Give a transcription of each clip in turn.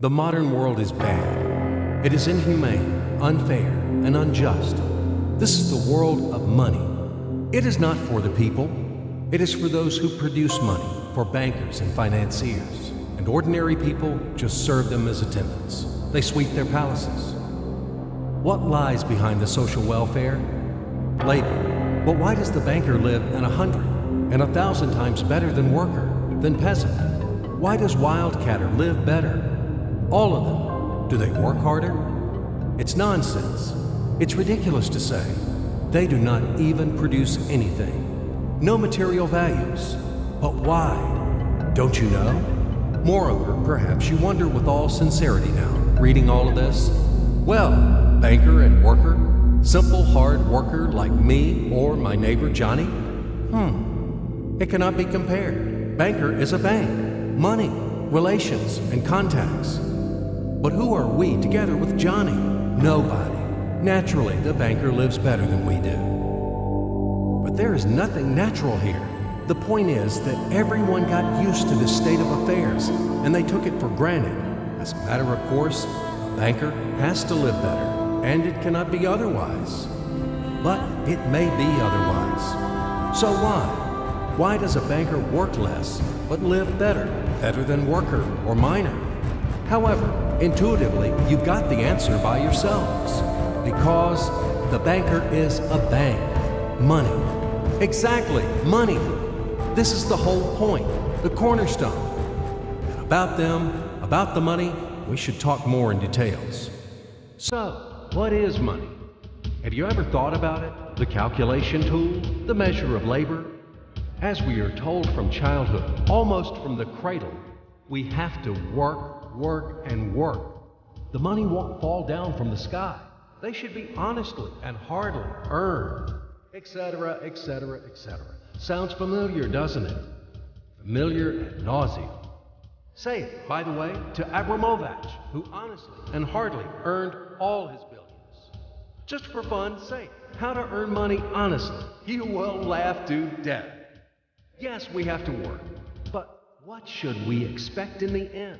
The modern world is bad. It is inhumane, unfair, and unjust. This is the world of money. It is not for the people. It is for those who produce money, for bankers and financiers. And ordinary people just serve them as attendants. They sweep their palaces. What lies behind the social welfare? Labor. But why does the banker live in 100 and 1,000 times better than worker, than peasant? Why does wildcatter live better? All of them. Do they work harder? It's nonsense. It's ridiculous to say. They do not even produce anything. No material values. But why? Don't you know? Moreover, perhaps you wonder with all sincerity now, reading all of this. Well, banker and worker, simple hard worker like me or my neighbor Johnny? It cannot be compared. Banker is a bank. Money, relations, and contacts. But who are we together with Johnny? Nobody. Naturally, the banker lives better than we do. But there is nothing natural here. The point is that everyone got used to this state of affairs, and they took it for granted. As a matter of course, a banker has to live better, and it cannot be otherwise. But it may be otherwise. So why? Why does a banker work less, but live better than worker or miner? However, intuitively, you've got the answer by yourselves. Because the banker is a bank. Money. Exactly, money. This is the whole point, the cornerstone. And about them, about the money, we should talk more in details. So, what is money? Have you ever thought about it? The calculation tool, the measure of labor? As we are told from childhood, almost from the cradle, we have to work, work, and work. The money won't fall down from the sky. They should be honestly and hardly earned, etc., etc., etc. Sounds familiar, doesn't it? Familiar ad nauseum. Say it, by the way, to Abramovich, who honestly and hardly earned all his billions. Just for fun, say how to earn money honestly. You will laugh to death. Yes, we have to work, but what should we expect in the end?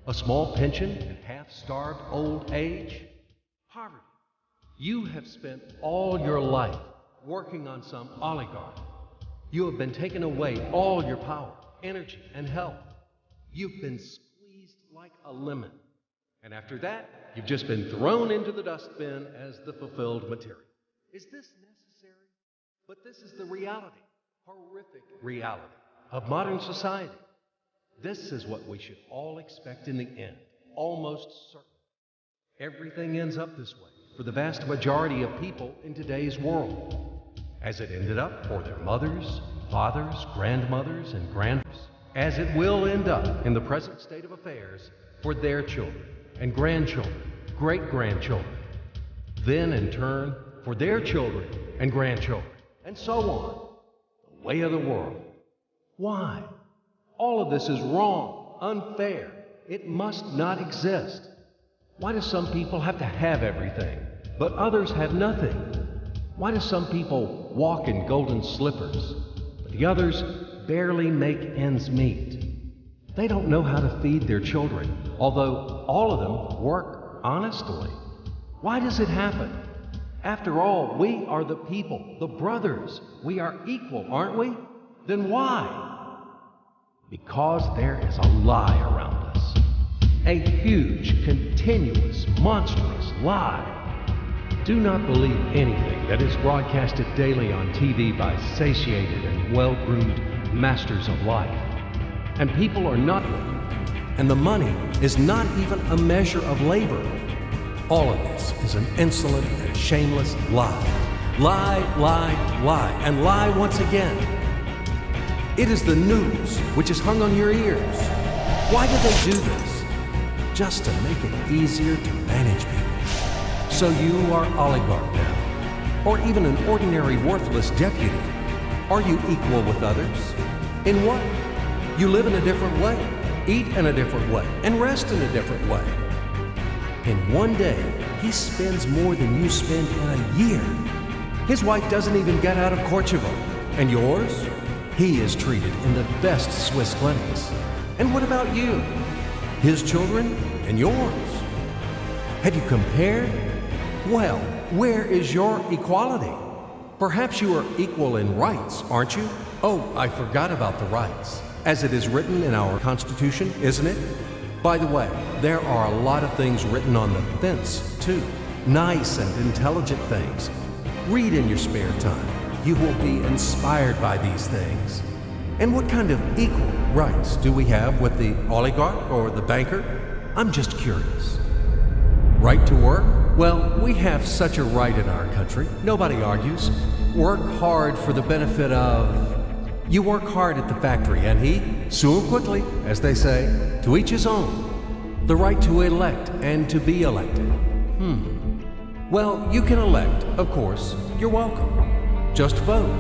A small pension and half-starved old age? Poverty. You have spent all your life working on some oligarch. You have been taken away all your power, energy, and health. You've been squeezed like a lemon. And after that, you've just been thrown into the dustbin as the fulfilled material. Is this necessary? But this is the reality, horrific reality of modern society. This is what we should all expect in the end, almost certain. Everything ends up this way for the vast majority of people in today's world, as it ended up for their mothers, fathers, grandmothers, and grandfathers, as it will end up in the present state of affairs for their children and grandchildren, great-grandchildren, then in turn for their children and grandchildren, and so on. The way of the world. Why? All of this is wrong, unfair. It must not exist. Why do some people have to have everything, but others have nothing? Why do some people walk in golden slippers, but the others barely make ends meet? They don't know how to feed their children, although all of them work honestly. Why does it happen? After all, we are the people, the brothers. We are equal, aren't we? Then why? Because there is a lie around us. A huge, continuous, monstrous lie. Do not believe anything that is broadcasted daily on TV by satiated and well-groomed masters of life. And people are not working. And the money is not even a measure of labor. All of this is an insolent and shameless lie. Lie, lie, lie, and lie once again. It is the news which is hung on your ears. Why do they do this? Just to make it easier to manage people. So you are oligarch now, or even an ordinary worthless deputy. Are you equal with others? In what? You live in a different way, eat in a different way, and rest in a different way. In one day, he spends more than you spend in a year. His wife doesn't even get out of Kosovo. And yours? He is treated in the best Swiss clinics. And what about you? his children and yours. Have you compared? Well, where is your equality? Perhaps you are equal in rights, aren't you? Oh, I forgot about the rights, as it is written in our Constitution, isn't it? By the way, there are a lot of things written on the fence, too. Nice and intelligent things. Read in your spare time. You will be inspired by these things. And what kind of equal rights do we have with the oligarch or the banker? I'm just curious. Right to work? Well, we have such a right in our country. Nobody argues. Work hard for the benefit of... You work hard at the factory, and he, soon quickly, as they say, to each his own. The right to elect and to be elected. Well, you can elect, of course. You're welcome. Just vote.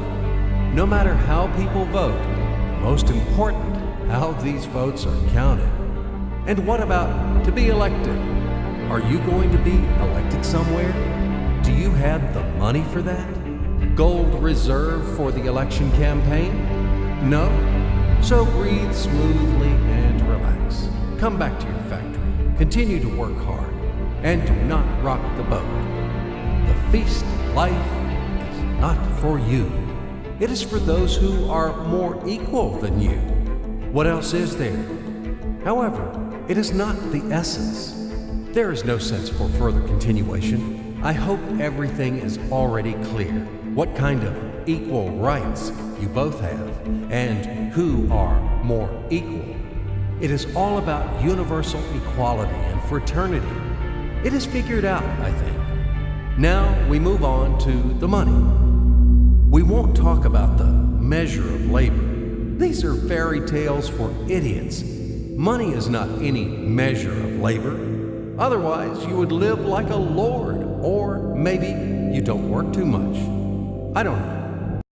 No matter how people vote, most important, how these votes are counted. And what about to be elected? Are you going to be elected somewhere? Do you have the money for that? Gold reserve for the election campaign? No? So breathe smoothly and relax. Come back to your factory. Continue to work hard. And do not rock the boat. The feast of life is not for you. It is for those who are more equal than you. What else is there? However, it is not the essence. There is no sense for further continuation. I hope everything is already clear. What kind of equal rights you both have, and who are more equal. It is all about universal equality and fraternity. It is figured out, I think. Now we move on to the money. We won't talk about the measure of labor. These are fairy tales for idiots. Money is not any measure of labor. Otherwise, you would live like a lord, or maybe you don't work too much. I don't know.